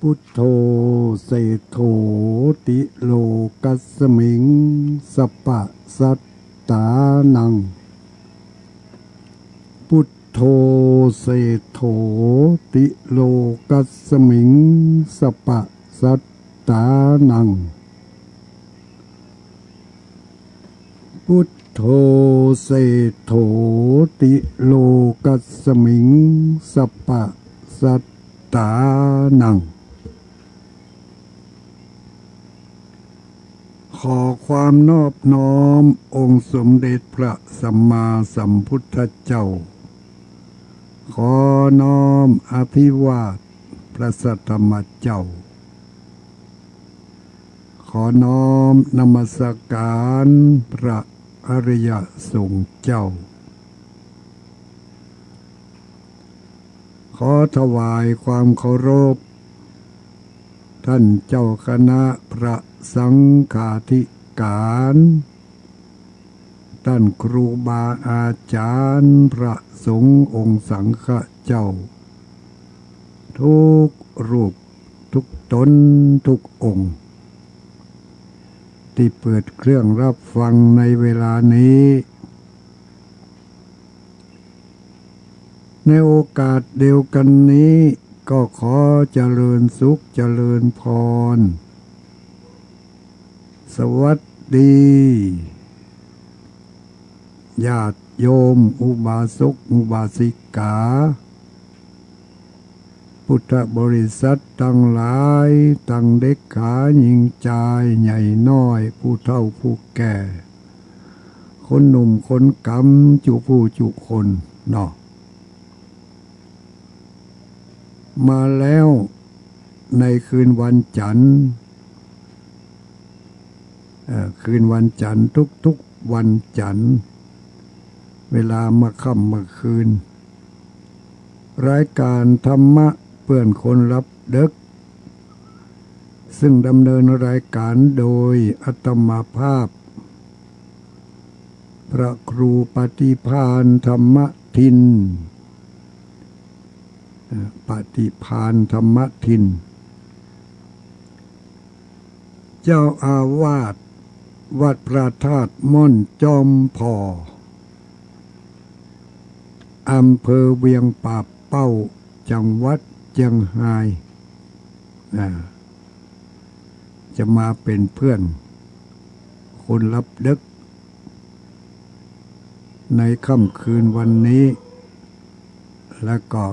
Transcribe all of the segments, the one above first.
พุทโธเศโธติโลกัสสมิงสปะสัตตานังพุทโธเศโธติโลกัสสมิงสปะสัตตานังพุทโธเศโธติโลกัสสมิงสปะสัตตานังขอความนอบน้อมองค์สมเด็จพระสัมมาสัมพุทธเจ้าขอน้อมอภิวาทพระสัทธรรมเจ้าขอน้อมนมัสการพระอริยสงฆ์เจ้าขอถวายความเคารพท่านเจ้าคณะพระสังฆาธิการท่านครูบาอาจารย์พระสงฆ์องค์สังฆเจ้าทุกรูปทุกตนทุกองค์ที่เปิดเครื่องรับฟังในเวลานี้ในโอกาสเดียวกันนี้ก็ขอเจริญสุขเจริญพรสวัสดีญาติโยมอุบาสกอุบาสิกาพุทธบริษัททั้งหลายตั้งเด็กขาหญิงชายใหญ่น้อยผู้เฒ่าผู้แก่คนหนุ่มคนกำจุผู้จุคนเนาะมาแล้วในคืนวันจันทร์คืนวันจันทร์ทุกวันจันทร์เวลามาค่ำมาคืนรายการธรรมะเพื่อนคนรับดึกซึ่งดำเนินรายการโดยอาตมาภาพพระครูปฏิภาณธรรมทินปฏิภาณธรรมทินเจ้าอาวาสวัดพระธาตุม่อนจอมพออำเภอเวียงป่าเป้าจังหวัดเชียงรายจะมาเป็นเพื่อนคนรับดึก ในค่ำคืนวันนี้ แล้วก็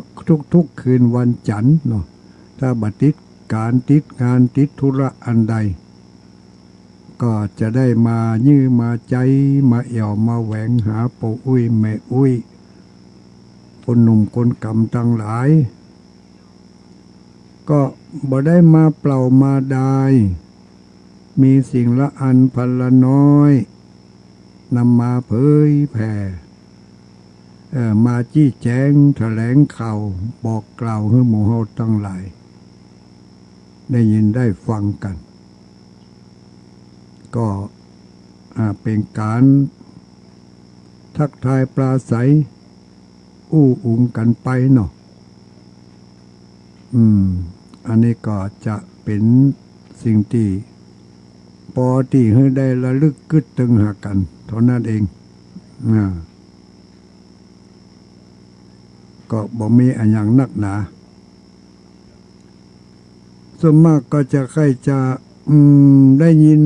ทุกๆคืนวันจันทร์เนาะถ้าบัติดการติดงานติดธุระอันใด ก็จะได้มายื้อมาใจมาเอี่ยวมาแหวงหาปู่อุ้ยแม่อุ้ยคนหนุ่มคนกำทั้งหลาย ก็บ่ได้มาเปล่ามาได้ มีสิ่งละอันพันละน้อยนำมาเผยแผ่มาจี้แจงแถลงข่าวบอกกล่าวให้หมู่เฮาทั้งหลาย ได้ยินได้ฟังกัน ก็เป็นการทักทายปราศัยอู้อุงกันไปเนาะอันนี้ก็จะเป็นสิ่งที่พอที่ให้ได้ระลึกกึดตึงหากันเท่านั้นเองก็บ่มีอันอย่างนักหนาส่วนมากก็จะใครจะได้ยิน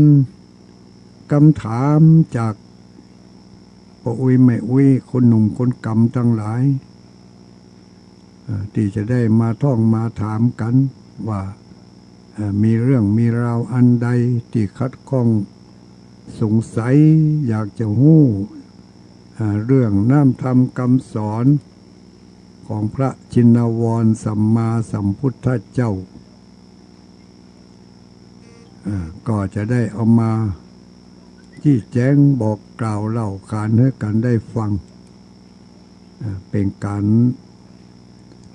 คำถามจากพ่ออุ้ยแม่อุ้ยคนหนุ่มคนกำทั้งหลายที่จะได้มาท่องมาถามกันว่ามีเรื่องมีราวอันใดที่คัดข้องสงสัยอยากจะหู้เรื่องน้ำธรรมคำสอนของพระชินวรสัมมาสัมพุทธเจ้าก็จะได้เอามาที่แจ้งบอกกล่าวเล่าขานให้กันได้ฟังเป็นการ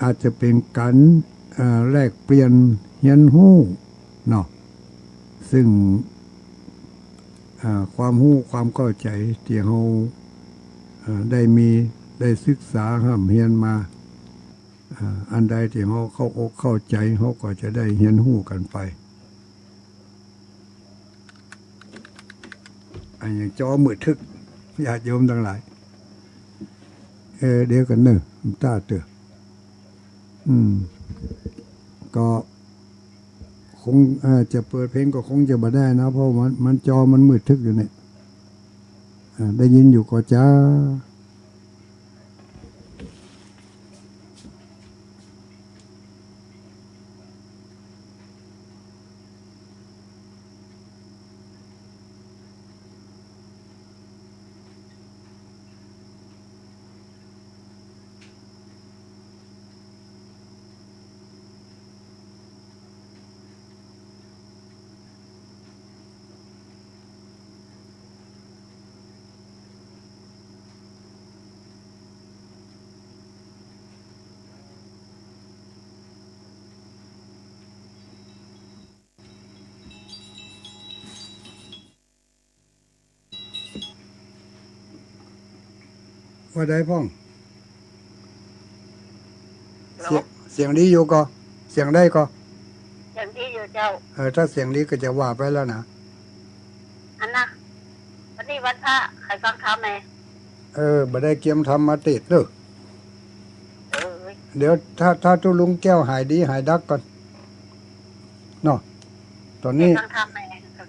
อาจจะเป็นการแลกเปลี่ยนเฮียนหู้เนาะซึ่งความหู้ความเข้าใจที่เราได้ศึกษาห้ามเฮียนมาอันใดที่เราเข้าอกเข้าใจเราก็จะได้เฮียนหู้กันไปอันอย่างจอมือทึกญาติโยมทั้งหลายเดี๋ยวกันเนอะตาเตือก็คงจะเปิดเพลงก็คงจะบ่ได้นะเพราะมันจอมันมืดทึกอยู่เนี่ยได้ยินอยู่ก็จ้าว่าได้พ่องเสียงดีอยู่ก็เสียงได้ก็เสียงดีอยู่เจ้าถ้าเสียงดีก็จะว่าไปแล้วนะอันนะวันนี้วันพระใครฟังธรรมไหมบ่ได้เกียมทำมาติดเลยเดี๋ยวถ้าตุลุงแก้วหายดีหายดักก่อนเนาะตอนนี้ฟังธรรมไหม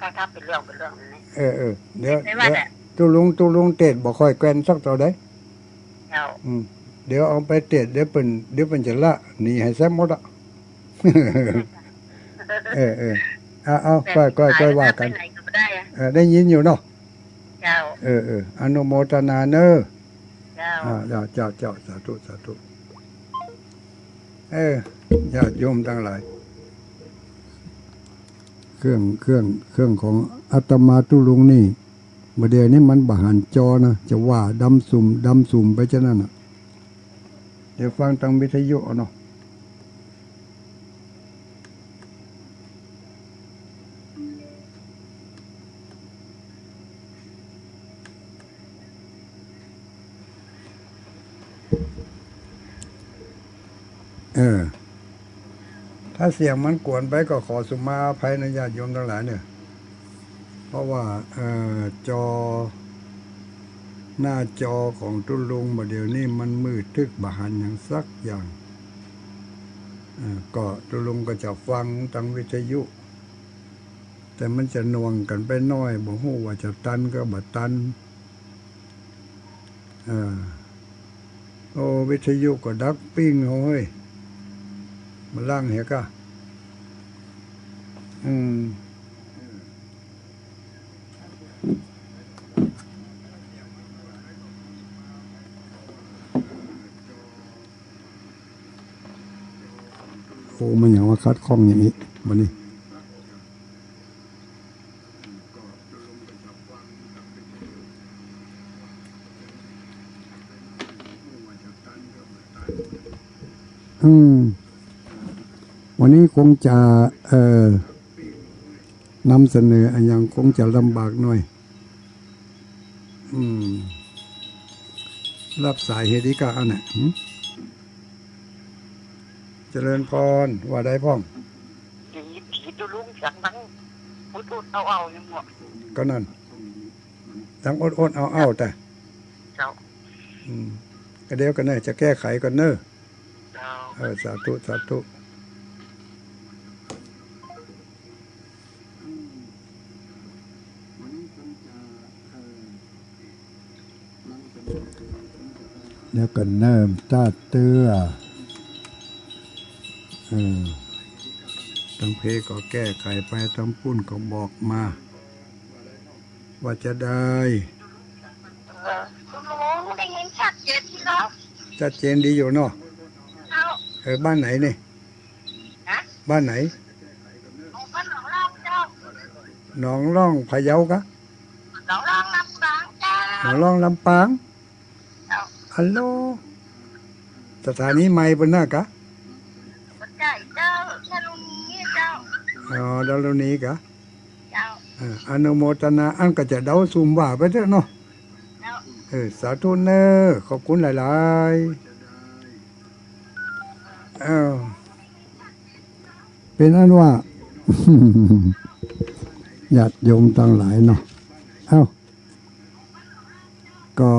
ฟังธรรมเป็นเรื่องนี่เดี๋ยวตุลุงเตดบ่ค่อยแกวนสักตัวได้เจ้าเดี๋ยวเอาไปเตดเดี๋ยวเป็นจะละหนีให้แซ่บหมดอ่ะเอาก็ว่ากันได้ยินอยู่เนาะเจ้าอนุโมทนาเนอะเจ้าเจ้าสาธุญาติโยมทั้งหลายเครื่องของอาตมาตุลุงนี่เมื่อเดี๋ยวนี้มันบหันจอนะจะว่าดำสุ่มไปจะนั่นน่ะเดี๋ยวฟังทางวิทยุเนาะถ้าเสียงมันกวนไปก็ขอสุมาอภัยนะญาติโยมทั้งหลายเนี่ยเพราะว่าจอหน้าจอของตุลุงเดี๋ยวนี้มันมืดทึกบหันอย่างสักอย่างก็ตุลุงก็จะฟังทางวิทยุแต่มันจะน่วงกันไปน้อยบ่ฮู้ว่าจะตันก็บ่ตัน โอ้วิทยุก็ดักปิ้งเฮ้ยมาล่างเหรอกะโอ้มันอย่างว่าคัดข้องอย่างนี้วันนี้วันนี้คงจะนำเสนออันยังคงจะลำบากหน่อยรับสายเฮดิกาอันไหนเจริญพรว่าได้พ่องผีตุลุงเสียงดังอุดเอาอย่างหมดก็นั่นทั้งอดเอาแต่เจ้าก็เดี๋ยวกันเนอะจะแก้ไขกันเนอะสาธุสาธุแล้วก็เนิ่มตาเตื้อทั้งเพก็แก้ไขไปทั้งปุ้นก็บอกมาว่าจะได้ได้เงินชัดเจนที่แล้วชัดเจนดีอยู่เนาะบ้านไหนเนี่ยบ้านไหนบ้านหนองล่องเจ้าหนองล่องพะเยากะหนองล่องลำปางเจ้าหนองล่องลำปางฮัลโหลสถานีใหม่เป็นหน้ากะใช่เจ้าชาลุนี้เจ้าดารุณีกะเจ้าอนุโมทนาอันก็จะเดาซุ่มว่าไปเถอะเนาะสาธุเนอขอบคุณหลายๆเป็นอันว่า ญาติโยมตั้งหลายเนาะก็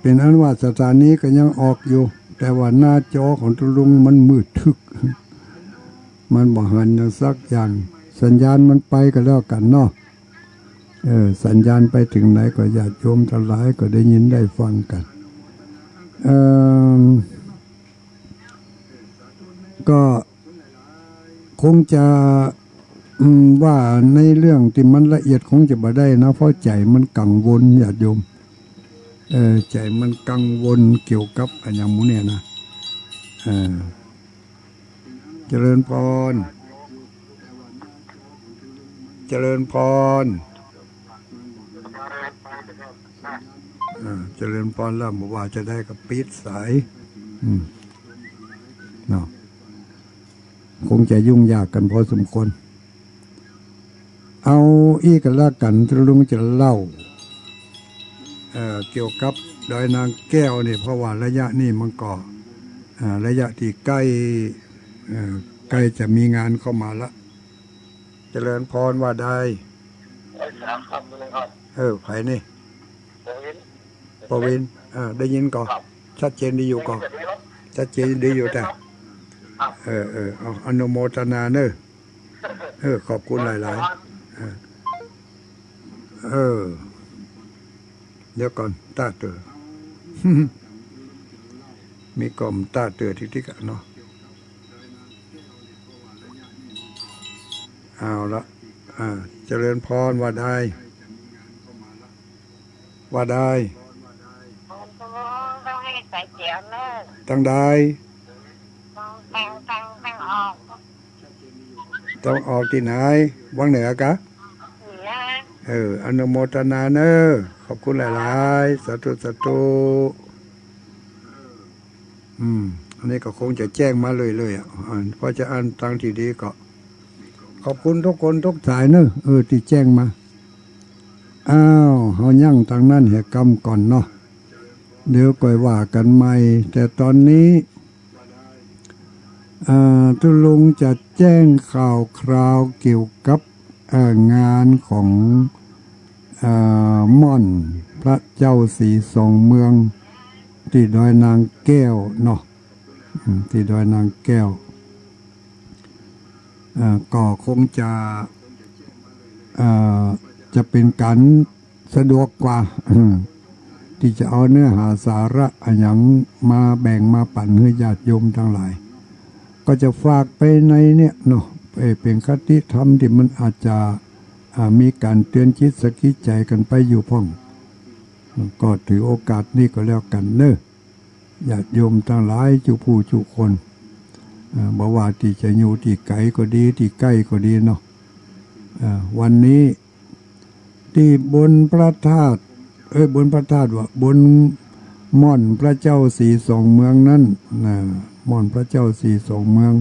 เป็นอันว่าสถานีก็ยังออกอยู่แต่ว่าหน้าจอของตุลุงมันมืดทึกมันบ่หันอย่างสักอย่างสัญญาณมันไปก็แล้วกันเนาะสัญญาณไปถึงไหนก็ญาติโยมทั้งหลายก็ได้ยินได้ฟังกันก็คงจะว่าในเรื่องที่มันละเอียดคงจะบ่ได้นะเพราะใจมันกังวลญาติโยมใจมันกังวลเกี่ยวกับอันอย่างมูเนี่ยนะเจริญพรเจริญพรเจริญพรแล้วบอกว่าจะได้กับปิดสายเนาะคงจะยุ่งยากกันพอสมควรเอาอีกกันละกันที่ลุงจะเล่าเกี่ยวกับดอยนางแก้วนี่เพราะว่าระยะนี้มันก็ระยะที่ใกล้จะมีงานเข้ามาละเจริญพรว่าได้ไผ่นี่ปวินได้ยินก่อนชัดเจนดีอยู่ก่อนชัดเจนดีอยู่แต่เอาอนุโมทนาเนอะขอบคุณหลายๆเดี๋ยวก่อนตาเตือมีกล่อมตาเตือทิกันเนาะเอาละเจริญพรว่าได้ต้องให้ใส่เจียวเนอะตั้งได้ต้องออกที่ไหนวังเหนือกะอนุโมทนาเนอะขอบคุณหลายๆสาธุสาธุอันนี้ก็คงจะแจ้งมาเลยเพราะจะอ่านทางที่ดีก็ขอบคุณทุกคนทุกสายเนอะที่แจ้งมาเฮายั่งทางนั้นเหตุกรรมก่อนเนาะเดี๋ยวก่อยว่ากันใหม่แต่ตอนนี้ตุลุงจะแจ้งข่าวคราวเกี่ยวกับงานของม่อนพระเจ้าสีสองเมืองที่ดอยนางแก้วเนาะที่ดอยนางแก้วก็คงจะเป็นการสะดวกกว่า ที่จะเอาเนื้อหาสาระอันหยังมาแบ่งมาปั่นให้ญาติโยมทั้งหลาย ก็จะฝากไปในเนี่ยเนาะเป็นคติธรรมที่มันอาจจะมีการเตือนจิตสกิจใจกันไปอยู่พ่องก็ถือโอกาสนี้ก็แล้วกันเนอะญาติโยมทั้งหลายจุผู้จุคนบ่ว่าที่จะอยู่ที่ไกลก็ดีที่ใกล้ก็ดีเนาะวันนี้ที่บนพระธาตุบนพระธาตุว่าบนม่อนพระเจ้าสีสองเมืองนั้นม่อนพระเจ้าสีสองเมือง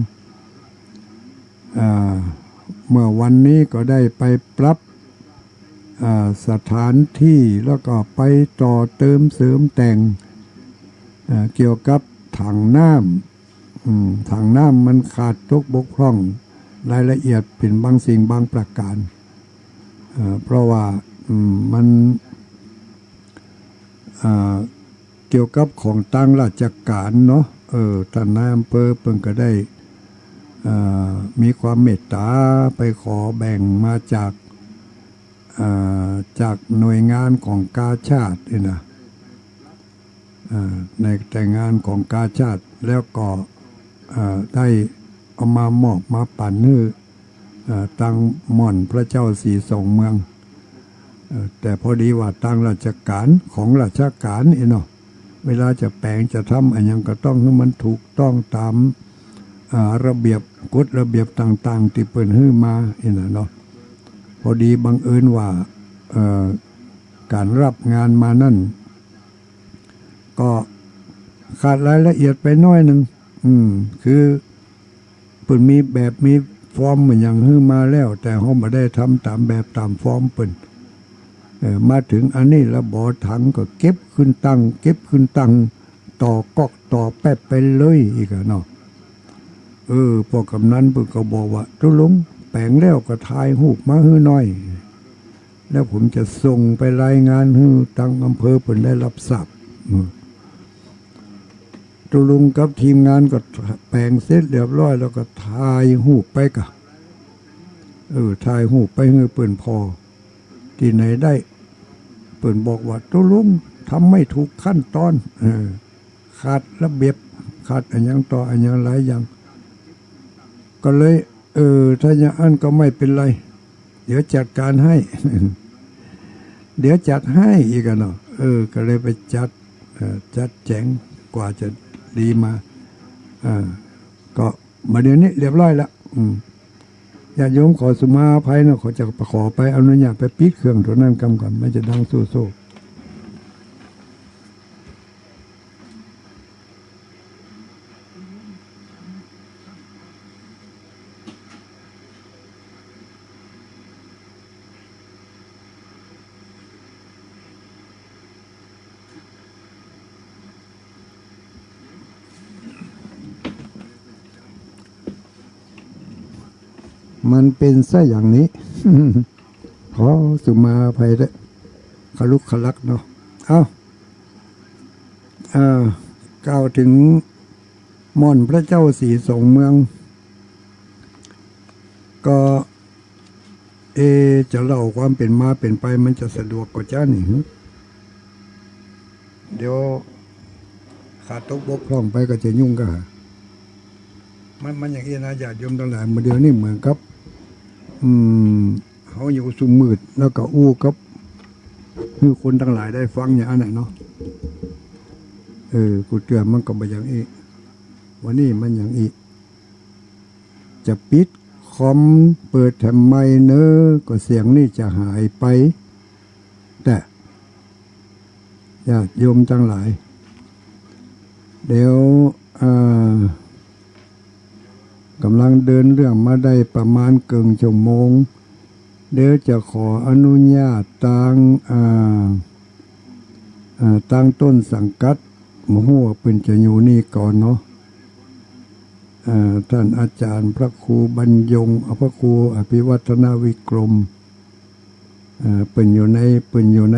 เมื่อวันนี้ก็ได้ไปปรับสถานที่แล้วก็ไปต่อเติมเสริมแต่งเกี่ยวกับถังน้ำถังน้ำมันขาดตกบกพร่องรายละเอียดเป็นบางสิ่งบางประการเพราะว่ามันเกี่ยวกับของตั้งราชการเนาะท่านนายอำเภอเพิ่งก็ได้มีความเมตตาไปขอแบ่งมาจากหน่วยงานของกาชาตินี่นะในแต่งานของกาชาติแล้วก็ได้เอามามอบมาปั่นให้ตั้งม่อนพระเจ้าสีสองเมืองแต่พอดีว่าตั้งราชการของราชการเนาะเวลาจะแปลงจะทำอะไรยังก็ต้องให้มันถูกต้องตามระเบียบกฎระเบียบต่างๆที่เปิดให้มาเนาะพอดีบังเอิญว่าการรับงานมานั่นก็ขาดรายละเอียดไปน้อยหนึ่งคือเปิดมีแบบมีฟอร์มเหมือนอย่างให้มาแล้วแต่เขาไม่ได้ทำตามแบบตามฟอร์มเปิดมาถึงอันนี้แล้วบ่อถังก็เก็บขึ้นตั้งต่อก๊อกต่อแป๊บไปเลยอีกเนาะพวกกำนันเพิ่นก็บอกว่าตุลุงแปลงแล้วก็ถ่ายรูปมาให้หน่อยแล้วผมจะส่งไปรายงานให้ทางอำเภอเพิ่นได้รับทราบตุลุงกับทีมงานก็แปลงเสร็จเรียบร้อยแล้วก็ถ่ายรูปไปกะถ่ายรูปไปให้เพิ่นพอที่ไหนได้เปิ่นบอกว่าตุลุงทำไม่ถูกขั้นตอนขาดระเบียบขาดอันยังต่ออันยังหลายอย่างก็เลยถ้าอย่างนั้นก็ไม่เป็นไรเดี๋ยวจัดการให้ เดี๋ยวจัดให้อีกเนาะก็เลยไปจัดแจงกว่าจะดีมาก็มาเดี๋ยวนี้เรียบร้อยแล้วญาติโยมขอสุมาภัยนะขอจะขอไปอนุญาตไปปิดเครื่องตัวนั้นกำก่อนไม่จะดังโซ่มันเป็นซะอย่างนี้ ขอสุมาภัยด้วยขลุกขลักเนาะกล่าวถึงม่อนพระเจ้าสีสองเมืองก็จะเล่าความเป็นมาเป็นไปมันจะสะดวกกว่าจ้านี่เดี๋ยวขาดตกบกพร่องไปก็จะยุ่งกันมันอย่างนี้นะญาติโยมทั้งหลายเมื่อเดียวนี่เหมือนกับเขาอยู่สุมมืดแล้วก็อู้กับคือคนทั้งหลายได้ฟังอย่างนั้นเนาะกูเตือนมันก็ไปอย่างนี้วันนี้มันอย่างนี้จะปิดคอมเปิดทำไมเนอะก็เสียงนี่จะหายไปแต่ญาติโยมทั้งหลายเดี๋ยวกำลังเดินเรื่องมาได้ประมาณเกินชั่วโมงเดี๋ยวจะขออนุญาตตั้งต้นสังกัดหมู่หัวเป็นจะอยู่นี่ก่อนเนาะท่านอาจารย์พระครูบรรยงพระครูอภิวัฒนาวิกรมเป็นอยู่ใน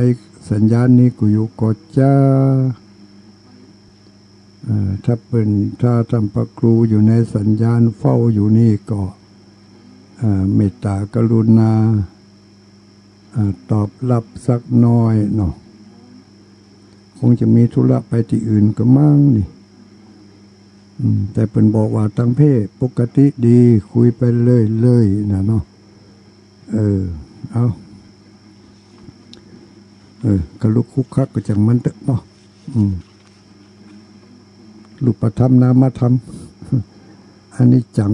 สัญญาณนี้กูอยู่กอจ้าถ้าทำพระครูอยู่ในสัญญาณเฝ้าอยู่นี่ก็เมตตากรุณาตอบรับสักน้อยเนาะข คงจะมีธุระไปที่อื่นก็มั่งนี่แต่เพิ่นบอกว่าตั้งเพศปกติดีคุยไปเลยนะเนาะเอากระลุกคุกคักก็จังมันเตอะเนาะลูกประธรรมนามธรรมอันนี้จัง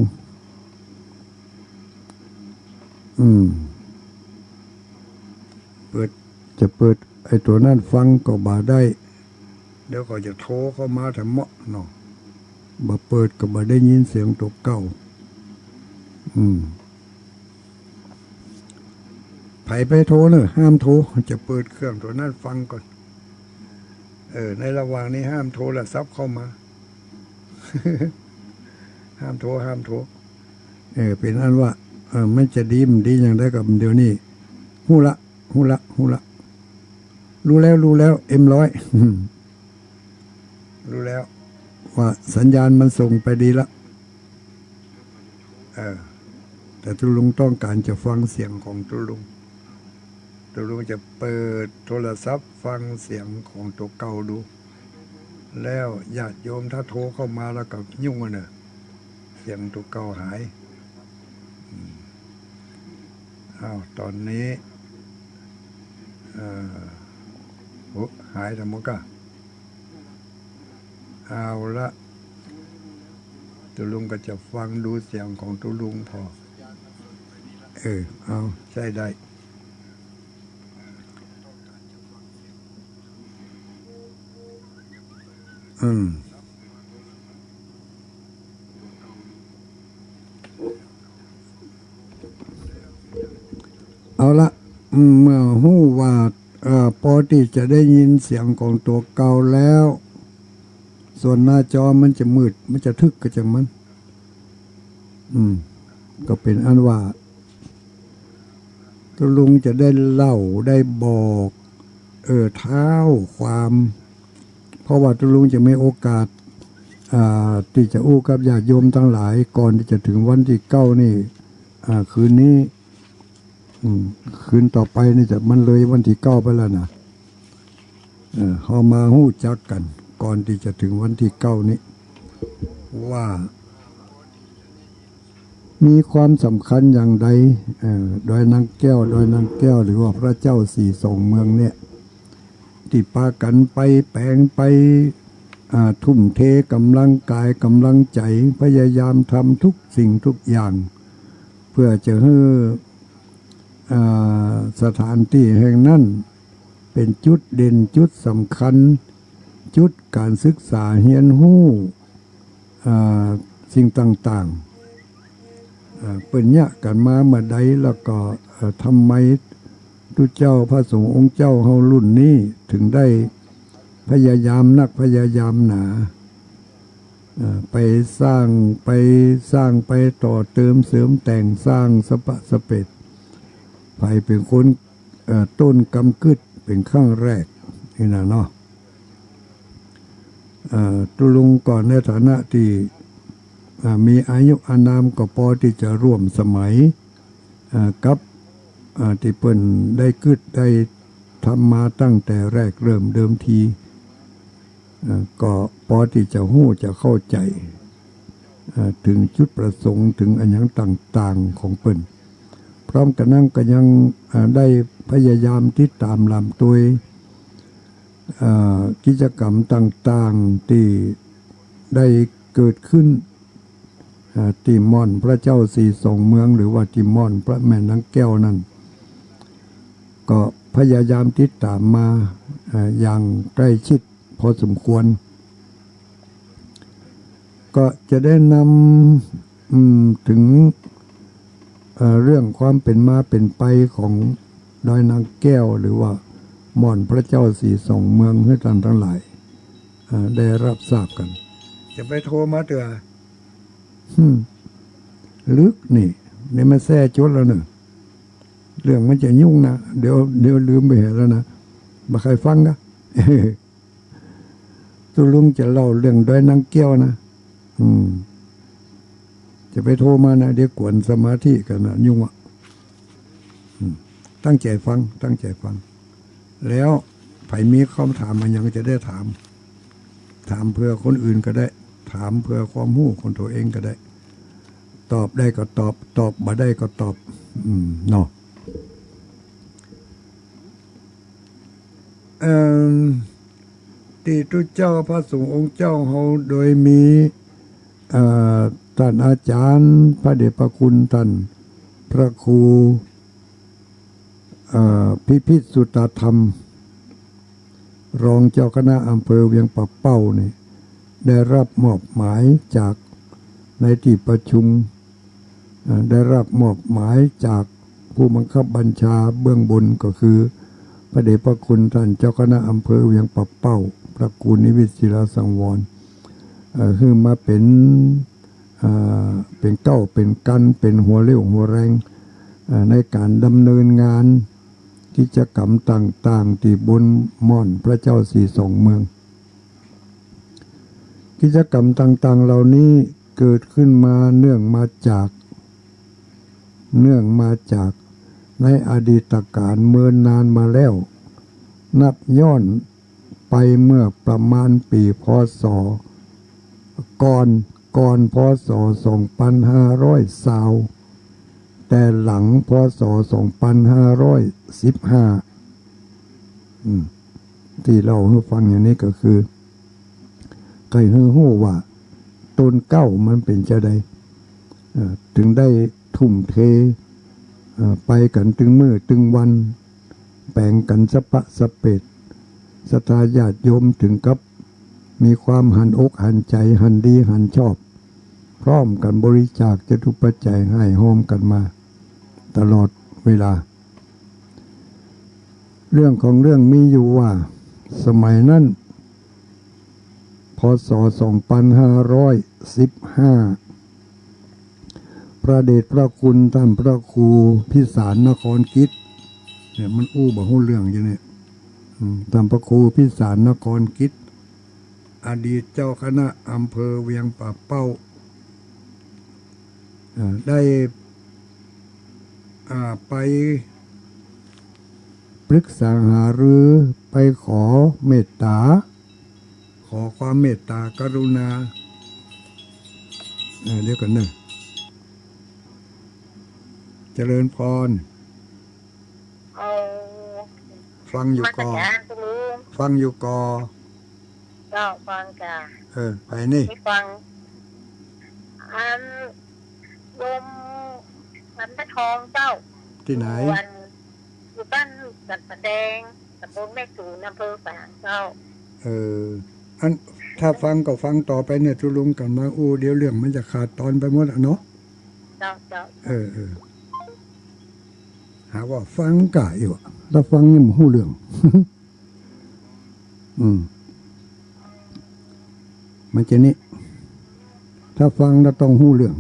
จะเปิดไอ้ตัวนั้นฟังก็บ่าได้เดี๋ยวก็จะโทรเข้ามาทำเหมาะเนาะบ่เปิดก็บ่ได้ยินเสียงตัวเก่าไผไปโทรเนอะห้ามโทรจะเปิดเครื่องตัวนั้นฟังก่อนในระหว่างนี้ห้ามโทรศัพท์เข้ามา ห้ามโทรเป็นอันว่าไม่จะดีมันดีอย่างไรกับเดี๋ยวนี้หูละรู้แล้วM100 รู้แล้วว่าสัญญาณมันส่งไปดีละแต่ตุลุงต้องการจะฟังเสียงของตุลุงจะเปิดโทรศัพท์ฟังเสียงของตัวเก่าดูแล้วญาติโยมถ้าโทรเข้ามาแล้วก็ยุ่งเนอะเสียงตัวเก่าหายตอนนี้หายทั้งหมดก็เอาละตุลุงก็จะฟังดูเสียงของตุลุงพอเอาใช่ได้เอาละเมื่อหู้ว่าพอที่จะได้ยินเสียงของตัวเก่าแล้วส่วนหน้าจอมันจะมืดมันจะทึกก็จังมันก็เป็นอันว่าตุลุงจะได้เล่าได้บอกเท้าความเพราะว่าตุลุงจะไม่โอกาสที่จะอู้กับญาติโยมทั้งหลายก่อนที่จะถึงวันที่9นี่คืนนี้คืนต่อไปนี่จะมันเลยวันที่9ไปแล้วนะเขามาหู้จักกันก่อนที่จะถึงวันที่9นี้ว่ามีความสำคัญอย่างใดโดยนางแก้วหรือว่าพระเจ้าสี่สองเมืองเนี่ยที่พากันไปแปลงไปทุ่มเทกำลังกายกำลังใจพยายามทำทุกสิ่งทุกอย่างเพื่อจะให้สถานที่แห่งนั้นเป็นจุดเด่นจุดสำคัญจุดการศึกษาเฮียนหู้สิ่งต่างๆเป็นเนี่ยกันมาเมื่อใดแล้วก็ทำไมทุกเจ้าพระสงฆ์องค์เจ้าเฮารุ่นนี้ถึงได้พยายามนักพยายามหนาไปสร้างไปต่อเติมเสริมแต่งสร้างสปะสเปดไปเป็นคนต้นกำกึดเป็นข้างแรกนี่นะเนาะตุลุงก่อนในฐานะที่มีอายุอานามก็พอที่จะร่วมสมัยกับที่เปิ้นได้กึดได้ทำมาตั้งแต่แรกเริ่มเดิมทีก็พอที่จะหู้จะเข้าใจถึงจุดประสงค์ถึงอันยังต่างๆของเปิ้นพร้อมกันนั้นก็ยังได้พยายามติดตามลำตัวกิจกรรมต่างๆที่ได้เกิดขึ้นที่ม่อนพระเจ้าสี่สองเมืองหรือว่าที่ม่อนพระแม่นางแก้วนั้นก็พยายามติดตามมาอย่างใกล้ชิดพอสมควรก็จะได้นำถึงเรื่องความเป็นมาเป็นไปของดอยนางแก้วหรือว่าม่อนพระเจ้าสี่สองเมืองให้ท่านทั้งหลายได้รับทราบกันจะไปโทรมาเถอะลึกนี่มาแซ่จดแล้วเนอะเรื่องมันจะยุ่งนะเดี๋ยวลืมไปเห็นแล้วนะมาใครฟังนะตุลุงจะเล่าเรื่องดอยนางแก้วนะจะไปโทรมานะเดี๋ยวกวนสมาธิกันนะยุ่งอ่ะตั้งใจฟังแล้ว ไผมีคำถามมันยังจะได้ถามเพื่อคนอื่นก็ได้ถามเพื่อความรู้คนตัวเองก็ได้ตอบได้ก็ตอบบ่ได้ก็ตอบเนาะที่ทุกเจ้าพระสงฆ์องค์เจ้าเฮาโดยมีท่านอาจารย์พระเดชพระคุณท่านพระครูพิพิธสุตธรรมรองเจ้าคณะอำเภอเวียงป่าเป้านี่ได้รับมอบหมายจากในที่ประชุมได้รับมอบหมายจากผู้บังคับบัญชาเบื้องบนก็คือพระเดชพระคุณท่านเจ้าคณะอำเภอเวียงป่าเป้าพระครูนิวิตศิลาสังวรคือมาเป็นเก้าเป็นกันเป็นหัวเรี่ยวหัวแรงในการดำเนินงานกิจกรรมต่างๆที่บนม่อนพระเจ้าสีสองเมืองกิจกรรมต่างๆเหล่านี้เกิดขึ้นมาเนื่องมาจากในอดีตการเมื่อนานมาแล้วนับย้อนไปเมื่อประมาณปีพ.ศ. ก่อนพ.ศ. 2520แต่หลังพ.ศ. 2515ที่เราให้ฟังอย่างนี้ก็คือใครรู้ว่าต้นเก้ามันเป็นจะใดถึงได้ทุ่มเทไปกันตึงมือตึงวันแบ่งกันสะปะสะเป็ดศรัทธาญาติโยมถึงกับมีความหันอกหันใจหันดีหันชอบพร้อมกันบริจาคจตุปัจจัยให้โฮมกันมาตลอดเวลาเรื่องของเรื่องมีอยู่ว่าสมัยนั้นพ.ศ. 2515พระเดชพระคุณท่านพระครูพิสารนครกิจเนี่ยมันบ่ฮู้เรื่องอยู่เนี่ยท่านพระครูพิสารนครกิจอดีตเจ้าคณะอำเภอเวียงป่าเป้าได้ไปปรึกษาหารือไปขอเมตตาขอความเมตตากรุณาเรียกกันเนอะเจริญพรฟังอยู่กอเจ้าฟังจ้ะไปนี่ไม่ฟังลมมันตะทองเจ้าที่ไหนอยู่บ้านสัตว์แดงตำบลแม่สูนอำเภอฝางเจ้าอันถ้าฟังก็ฟังต่อไปเนี่ยทุลุงกันมาเดี๋ยวเรื่องมันจะขาดตอนไปหมดเนาะเจ้าหาว่าฟังกะอยู่แล้วฟังยังไม่รู้เรื่อง มันจะนี่ถ้าฟังแล้วต้องรู้เรื่อง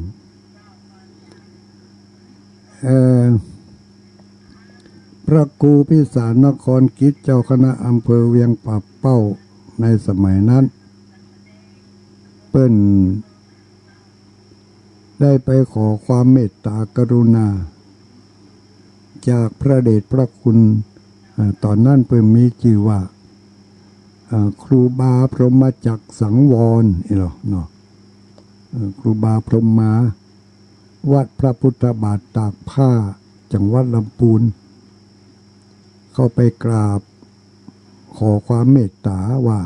พระครูพิสารนครกิจเจ้าคณะอำเภอเวียงป่าเป้าในสมัยนั้นเปิ้นได้ไปขอความเมตตากรุณาจากพระเดชพระคุณตอนนั้นเปิ้นมีชื่อว่าครูบาพรหมจักรสังวรเนาะครูบาพรหมมาวัดพระพุทธบาทตากผ้าจังหวัดลำพูนเข้าไปกราบขอความเมตตาว่า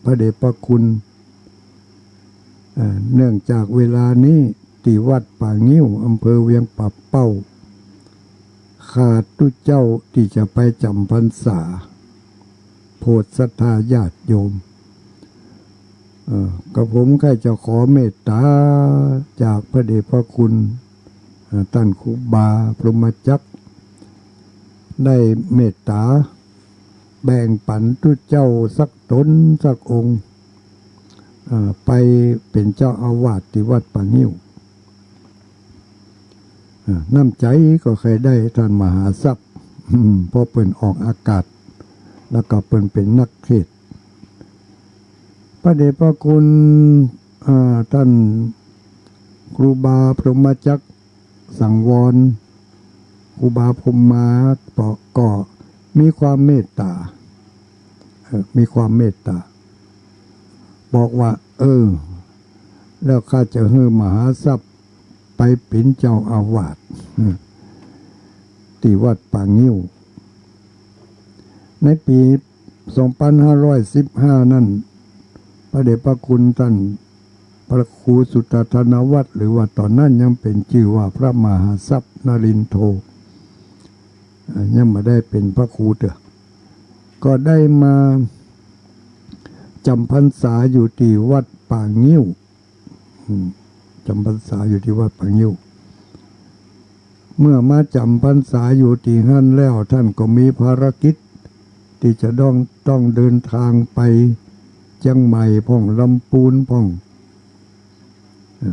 พระเดชพระคุณเนื่องจากเวลานี้ที่วัดป่างิ้วอำเภอเวียงป่าเป้าขาดตุเจ้าที่จะไปจำพรรษาโปรดศรัทธาญาติโยมกระผมใครจะขอเมตตาจากพระเดชพระคุณท่านครูบาพรหมจักรได้เมตตาแบ่งปันตุเจ้าสักตนสักองค์ไปเป็นเจ้าอาวาสที่วัดป่างิ้วน้ำใจก็เคยได้ท่านมหาทรัพย์พอเปิ่นออกอากาศแล้วก็เปิ่นเป็นนักเทศน์พระเดชพระคุณท่านครูบาพรหมจักรสังวรครูบาพรหมมาก็มีความเมตตา มีความเมตตาบอกว่าแล้วข้าจะให้มหาทรัพย์ไปเป็นเจ้าอาวาสที่วัดป่างิ้วในปี2515นั่นพระเดชพระคุณท่านพระครูสุตธนวัฒน์หรือว่าตอนนั้นยังเป็นชื่อว่าพระมหาทรัพย์นรินทโธยังไม่ได้เป็นพระครูเถอะก็ได้มาจำพรรษาอยู่ที่วัดป่างิ้วจำพรรษาอยู่ที่วัดป่างิ้วเมื่อมาจำพรรษาอยู่ที่นั่นแล้วท่านก็มีภารกิจที่จะต้องเดินทางไปเชียงใหม่พ่องลำพูนพ่อง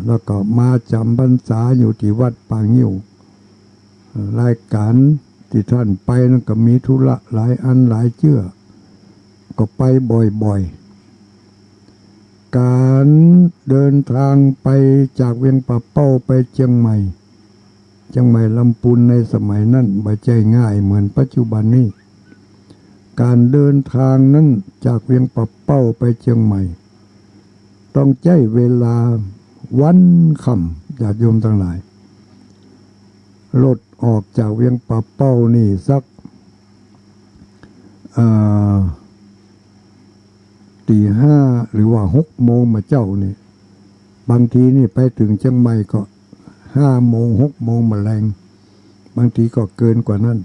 แล้วก็มาจำพรรษาอยู่ที่วัดป่างิ้วรายการที่ท่านไปนั่นก็มีธุระหลายอันหลายเชื่อก็ไปบ่อยๆการเดินทางไปจากเวียงป่าเป้าไปเชียงใหม่ลำพูนในสมัยนั้นไม่ใช่ง่ายเหมือนปัจจุบันนี้การเดินทางนั้นจากเวียงป่าเป้าไปเชียงใหม่ต้องใช้เวลาวันค่ำญาติโยมทั้งหลายรถออกจากเวียงป่าเป้านี่สักตี 5หรือว่า6 โมงมาเจ้านี่บางทีนี่ไปถึงเชียงใหม่ก็5 โมง6 โมงมาแรงบางทีก็เกินกว่านั้น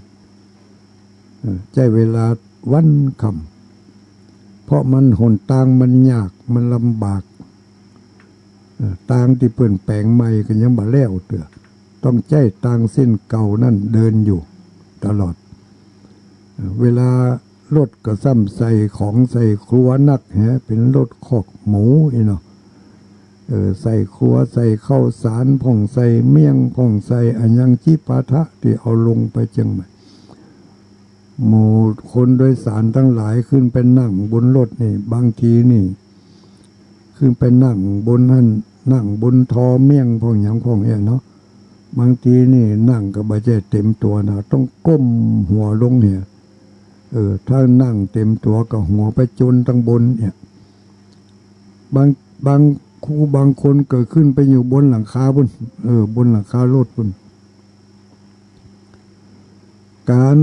ใช้เวลาวันค่ำเพราะมันหนทางมันยากมันลำบากทางที่เปลี่ยนแปลงใหม่ก็ยังบ่แล้วเถอะต้องใช้ทางเส้นเก่านั่นเดินอยู่ตลอดเวลารถก็ซ้ำใส่ของใส่ครัวนักเป็นรถคอกหมูเนาะใส่ครัวใส่ข้าวสารผ่องใส่เมี่ยงผ่องใส่อันยังจีปาทะที่เอาลงไปเชียงใหม่หมู่คนโดยสารทั้งหลายขึ้นไปนั่งบนรถนี่บางทีนี่ขึ้นไปนั่งบนนั่งบนทอเมี่ยงผ่องหยังผ่องเนาะบางทีนี่นั่งก็ไม่ใช่เต็มตัวนะต้องก้มหัวลงเนี่ยถ้านั่งเต็มตัวก็หัวไปจนตั้งบนเนี่ยบางครูบางคนเกิดขึ้นไปอยู่บนหลังคาบนบนหลังคารถบนการ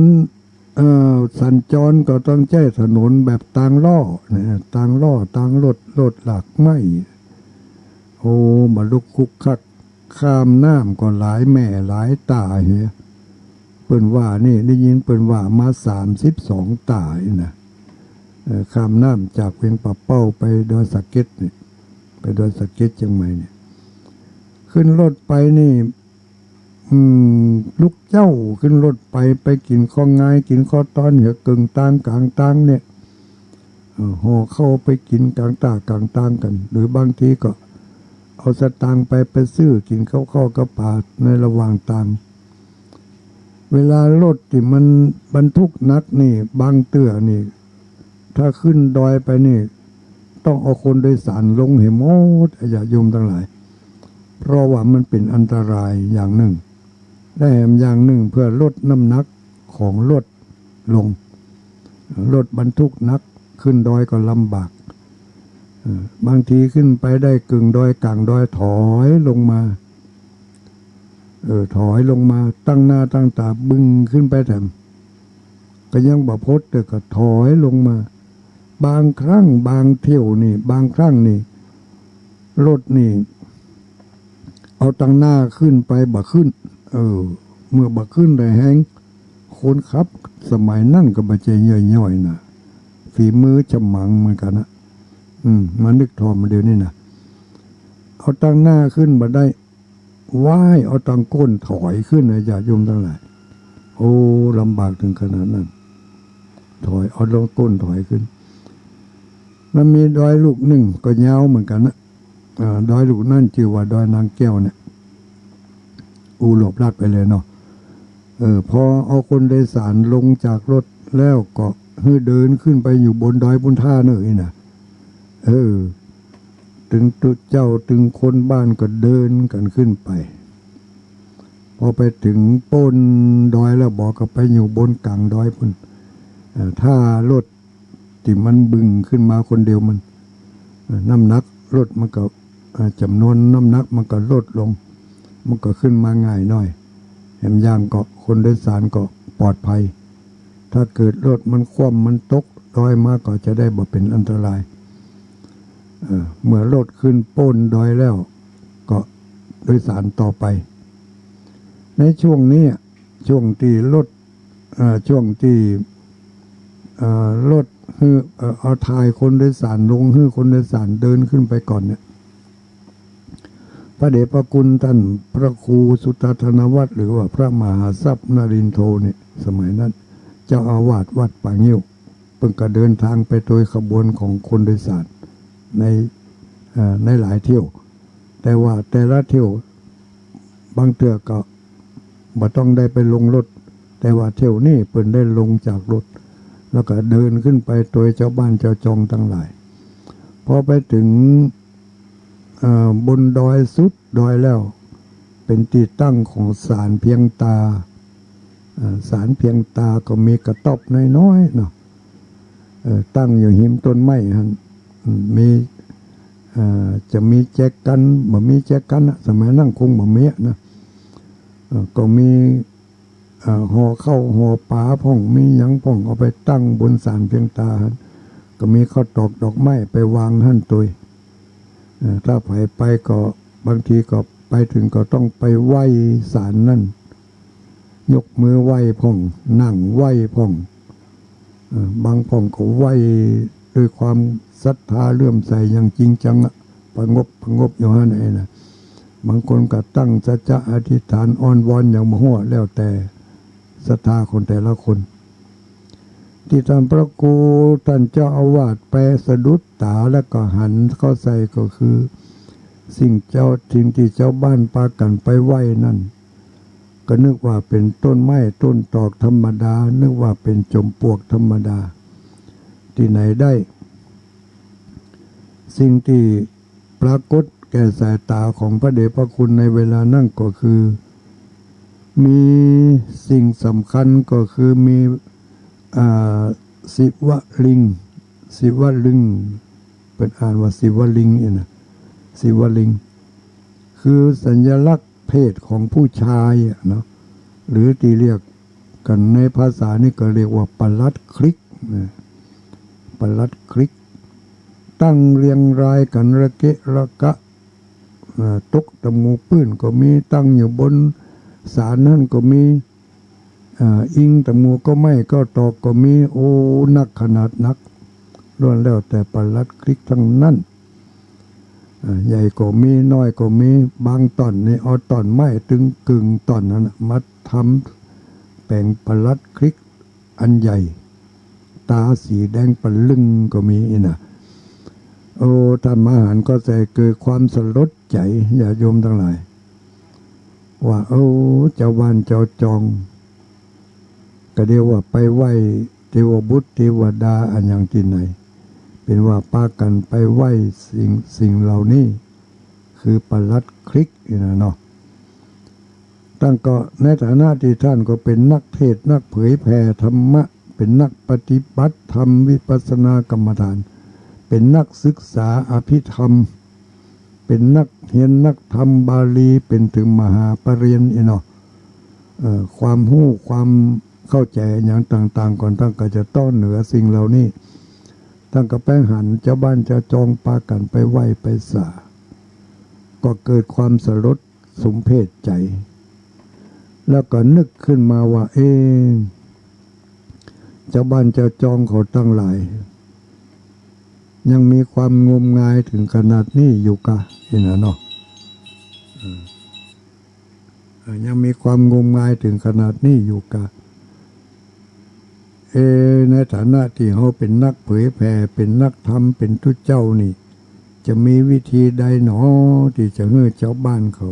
สัญจรก็ต้องใช้ถนนแบบทางล่อนะทางรถหลักไม่มาลุกคุกคักข้ามน้ำก็หลายแม่หลายตาเฮียเปิ้นว่านี่ได้ยินเปิ้นว่ามา32 ตานะข้ามน้ำจากเวียงป่าเป้าไปดอยสะเก็ดนี่ไปดอยสะเก็ดเชียงใหม่เนี่ยขึ้นรถไปนี่ลูกเจ้าขึ้นรถไปกินข้องง่ายกินข้อตอนเหนือกึ่งตางกลางตางเนี่ยห่อเข้าไปกินกลางตากลางตางกันหรือบางทีก็เอาสตางค์ไปซื้อกินข้าวกระปาดในระหว่างทางเวลารถที่มันบรรทุกนักนี่บางเตื้อนี่ถ้าขึ้นดอยไปนี่ต้องเอาคนโดยสารลงให้หมดอย่าโยมทั้งหลายเพราะว่ามันเป็นอันตรายอย่างหนึ่งได้แถมอย่างหนึ่งเพื่อลดน้ำหนักของรถลงรถบรรทุกนักขึ้นดอยก็ลำบากบางทีขึ้นไปได้กึ่งดอยกลางดอยถอยลงมาถอยลงมาตั้งหน้าตั้งตาบึ้งขึ้นไปแถมก็ยังบ่พ้นแต่ก็ถอยลงมาบางครั้งบางเที่ยวนี่บางครั้งนี่รถนี่เอาตั้งหน้าขึ้นไปบ่ขึ้นเมื่อบ่ขึ้นได้แฮงคนขับสมัยนั่นก็บ่ใจย่อยๆนะฝีมือฉมังเหมือนกันนะมานึกทอมมาเดี๋ยวนี้นะเอาตั้งหน้าขึ้นบ่ได้ว่ายเอาตั้งก้นถอยขึ้นนะอย่าโยมทั้งหลายลำบากถึงขนาดนั้นถอยเอาลงก้นถอยขึ้นแล้วมีดอยลูกหนึ่งก็ยาวเหมือนกันนะดอยลูกนั่นชื่อว่าดอยนางแก้วเนี่ยหลบลาดไปเลยเนาะพอเอาคนโดยสารลงจากรถแล้วก็เดินขึ้นไปอยู่บนดอยบนท่าเนยนะถึงตุเจ้าถึงคนบ้านก็เดินกันขึ้นไปพอไปถึงป้นดอยแล้วบอกก็ไปอยู่บนกลางดอยพุ่นถ้ารถ ที่มันบึงขึ้นมาคนเดียวมันน้ำหนักรถมันก็จำนวนน้ำหนักมันก็ลดลงมันก็ขึ้นมาง่ายหน่อยแหมย่างก็คนโดยสารก็ปลอดภัยถ้าเกิดรถมันคว่ำมันตกดอยมาก็จะได้บ่เป็นอันตรายเมื่อรถขึ้นโป้นดอยแล้วก็โดยสารต่อไปในช่วงนี้ช่วงที่รถช่วงที่รถเอาทายคนโดยสารลงให้คนโดยสารเดินขึ้นไปก่อนเนี่ยพระเดชพระคุณท่านพระครูสุตธนวัตรหรือว่าพระมหาทรัพย์นรินทร์เนี่ยสมัยนั้นเจ้าอาวาสวัดป่างิ้วเพิ่งก็เดินทางไปโดยขบวนของคนโดยสารในหลายเที่ยวแต่ว่าแต่ละเที่ยวบางเทื่อก็บ่ต้องได้ไปลงรถแต่ว่าเที่ยวนี้เพิ่นได้ลงจากรถแล้วก็เดินขึ้นไปโดยเจ้าบ้านเจ้าจองทั้งหลายพอไปถึงบนดอยสุดดอยแล้วเป็นที่ตั้งของศาลเพียงตาศาลเพียงตาก็มีกระต๊อบน้อยๆเนาะตั้งอยู่หิมต้นไม้ฮะมีจะมีแจกันบ่มีแจกันสมัยนั่งคงบ่มีนะก็มีห่อข้าวห่อปลาพ่องมีหยังพ่องเอาไปตั้งบนศาลเพียงตาก็มีข้าวตอกดอกไม้ไปวางหั่นตัวถ้าไปก็บางทีก็ไปถึงก็ต้องไปไหว้ศาลนั่นยกมือไหว้พ่องนั่งไหว้พ่องบางพ่องก็ไหว้ด้วยความศรัทธาเลื่อมใสอย่างจริงจังประงบอยู่หั่นนะบางคนก็ตั้งสัจจะอธิษฐานอ้อนวอนอย่างมโหแล้วแต่ศรัทธาคนแต่ละคนที่ท่านพระครูท่านเจ้าอาวาสไปสะดุดตาแล้วก็หันเข้าใส่ก็คือสิ่งที่เจ้าบ้านพากันไปไหว้นั่นก็นึกว่าเป็นต้นไม้ต้นตอกธรรมดานึกว่าเป็นจมปลวกธรรมดาที่ไหนได้สิ่งที่ปรากฏแก่สายตาของพระเดชพระคุณในเวลานั่นก็คือมีสิ่งสำคัญก็คือมีศิวลิงเป็นอ่านว่าศิวลิงนะศิวลิงคือสัญลักษณ์เพศของผู้ชายเนาะหรือที่เรียกกันในภาษานี่ก็เรียกว่าปลัดคลิกปลัดคลิกตั้งเรียงรายกันระเกะระกะตกตะมูปื้นก็มีตั้งอยู่บนศาลนั่นก็มีอิงตะมูก็ไม่ก็ตอกก็มีโอ้นักขนาดนักล้วนแล้วแต่ปลัดคลิกทั้งนั้นใหญ่ก็มีน้อยก็มีบางตอนนี่เอาตอนไม้ถึงกึ่งตอนนั้นมาทำแป่งปลัดคลิกอันใหญ่ตาสีแดงปะลึงก็มีนะโอ้ท่านมหาก็ใจเกิดความสลดใจญาติโยมทั้งหลายว่าเจ้าบ้านเจ้าจองก็เดียวว่าไปไหว้เทวบุตรเทวดาอันอย่างที่ไหนเป็นว่าปากันไปไหว้สิ่งเหล่านี้คือปลัดคลิกนะเนาะตั้งก็ในฐานะที่ท่านก็เป็นนักเทศนักเผยแผ่ธรรมะเป็นนักปฏิบัติธรรมวิปัสสนากรรมฐานเป็นนักศึกษาอภิธรรมเป็นนักเรียนนักธรรมบาลีเป็นถึงมหาปรริญญาเนาะความรู้ความเข้าใจอย่างต่างๆก่อนตั้งก็จะต้อนเหนือสิ่งเหล่านี้ตั้งก็ไปหันเจ้าบ้านเจ้าจองปากันไปไหว้ไปสาก็เกิดความสลดสมเพชใจแล้วก็นึกขึ้นมาว่าเจ้าบ้านเจ้าจองเขาตั้งหลายยังมีความงมงายถึงขนาดนี้อยู่กะเนาะยังมีความงมงายถึงขนาดนี้อยู่กะในฐานะที่เขาเป็นนักเผยแผ่เป็นนักธรรมเป็นทุเจ้านี่จะมีวิธีใดหนอที่จะให้เจ้าบ้านเขา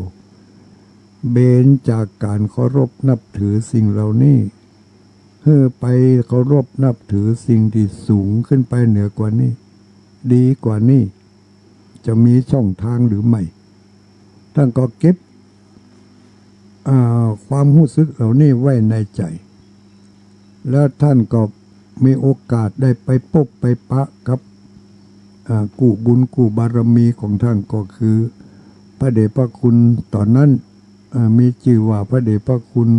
เบนจากการเคารพนับถือสิ่งเหล่านี้ให้ไปเคารพนับถือสิ่งที่สูงขึ้นไปเหนือกว่านี้ดีกว่านี้จะมีช่องทางหรือไม่ท่านก็เก็บความรู้สึกเหล่านี้ไว้ในใจแล้วท่านก็ มีโอกาสได้ไปพบไปปะกับกู้บุญกู้บารมีของท่านก็คือพระเดชพระคุณตอนนั้นมีชื่อว่าพระเดชพระคุณ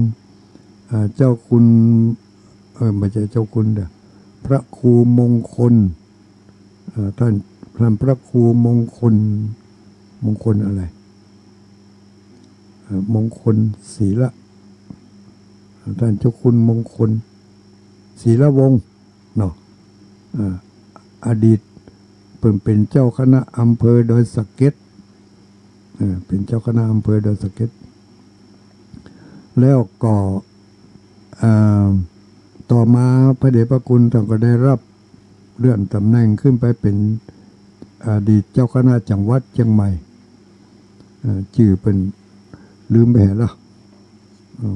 เจ้าคุณไม่ใช่เจ้าคุณเด้อพระครูมงคลท่านพระครูมงคลอะไรมงคลศรีละท่านเจ้าคุณมงคลศรีละวงศ์เนาะอดีตเป็นเจ้าคณะอำเภอดอยสะเก็ดเป็นเจ้าคณะอำเภอดอยสะเก็ดแล้วก็ต่อมาพระเดชพระคุณท่านก็ได้รับเลื่อนตำแหน่งขึ้นไปเป็นอดีตเจ้าคณะจังหวัดเชียงใหม่ชื่อเป็นลืมไปแล้ว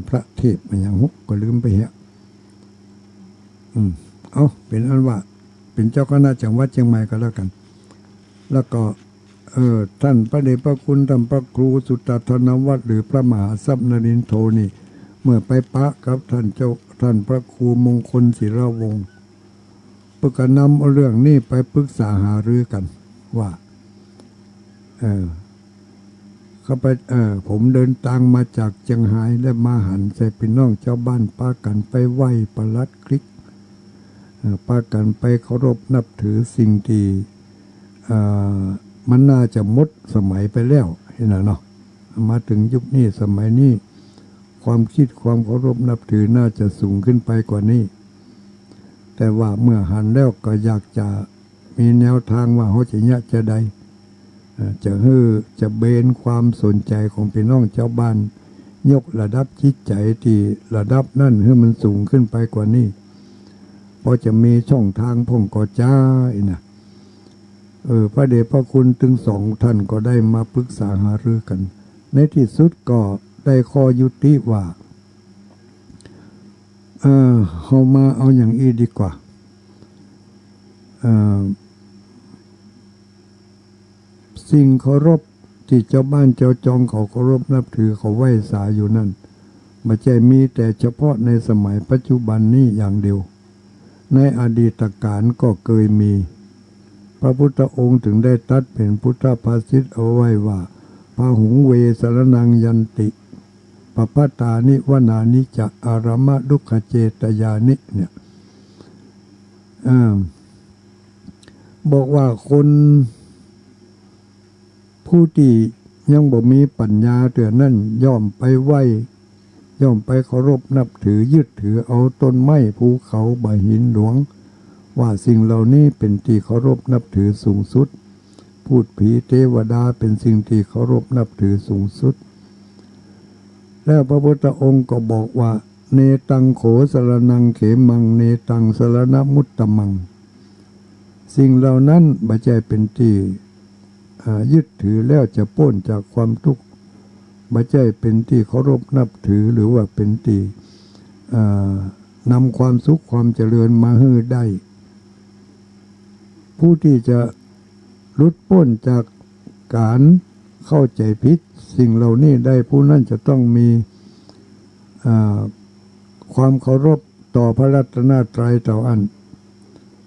พระเทพอย่างฮุกก็ลืมไปแล้วเอาเป็นอันว่าเป็นเจ้าคณะจังหวัดเชียงใหม่ก็แล้วกันแล้วก็ท่านพระเดชพระคุณท่านพระครูสุตตธนวัฒน์หรือพระมหาทรัพย์นรินทร์โทนี่เมื่อไปปะกับท่านพระครูมงคลศิรวงศ์เพื่อนำเอาเรื่องนี้ไปปรึกษาหารือกันว่าเขาไปผมเดินทางมาจากเชียงรายและมาหันใส่พี่น้องเจ้าบ้านปากันไปไหว้ประลัดคลิกปากันไปเคารพนับถือสิ่งที่มันน่าจะหมดสมัยไปแล้วเห็นไหมเนาะมาถึงยุคนี้สมัยนี้ความคิดความเคารพนับถือน่าจะสูงขึ้นไปกว่านี้แต่ว่าเมื่อหันแล้วก็อยากจะมีแนวทางว่าเขาจะเนี่ยจะใดจะเบนความสนใจของพี่น้องเจ้าบ้านยกระดับจิตใจที่ระดับนั่นให้มันสูงขึ้นไปกว่านี้พอจะมีช่องทางพ่องก่อจ้านะพระเดชพระคุณถึงสองท่านก็ได้มาปรึกษาหารือกันในที่สุดก็ได้ข้อยุติว่าเขามาเอาอย่างอีดีกว่าสิ่งเคารพที่เจ้าบ้านเจ้าจองเขาเคารพนับถือเขาไหว้สาอยู่นั่นไม่ใช่มีแต่เฉพาะในสมัยปัจจุบันนี้อย่างเดียวในอดีตการก็เคยมีพระพุทธองค์ถึงได้ตรัสเป็นพุทธภาษิตเอาไว้ว่าพาหุงเวสรนังยันติปปัตตานิวนานิจะอารมะดุขเจตยานิเนี่ยบอกว่าคนผู้ที่ยังบ่มีปัญญาเตือนนั่นย่อมไปไหว้ย่อมไปเคารพนับถือยึดถือเอาต้นไม้ภูเขาบ่อหินหลวงว่าสิ่งเหล่านี้เป็นที่เคารพนับถือสูงสุดพูดผีเทวดาเป็นสิ่งที่เคารพนับถือสูงสุดแล้วพระพุทธองค์ก็บอกว่าเนตังโขสรนังเขมังเนตังสรณมุตตมังสิ่งเหล่านั้นไม่ใช่เป็นที่ยึดถือแล้วจะพ้นจากความทุกข์ไม่ใช่เป็นที่เคารพนับถือหรือว่าเป็นที่นำความสุขความเจริญมาให้ได้ผู้ที่จะหลุดพ้นจากการเข้าใจผิดสิ่งเหล่านี้ได้ผู้นั้นจะต้องมีความเคารพต่อพระรัตนตรัยต่ออัน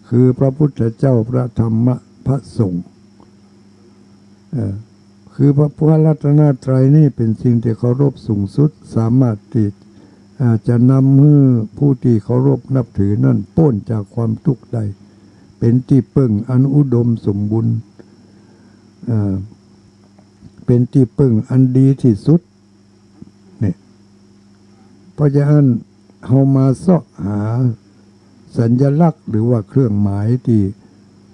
คือพระพุทธเจ้าพระธรรมพระสงฆ์คือพระรัตนตรัยนี่เป็นสิ่งที่เคารพสูงสุดสามารถที่จะนำให้ผู้ที่เคารพนับถือนั่นพ้นจากความทุกข์ได้เป็นที่พึ่งอันอุดมสมบูรณ์เป็นที่พึ่งอันดีที่สุดเนี่ยเพราะฉะนั้นเรามาเสาะหาสัญลักษณ์หรือว่าเครื่องหมายที่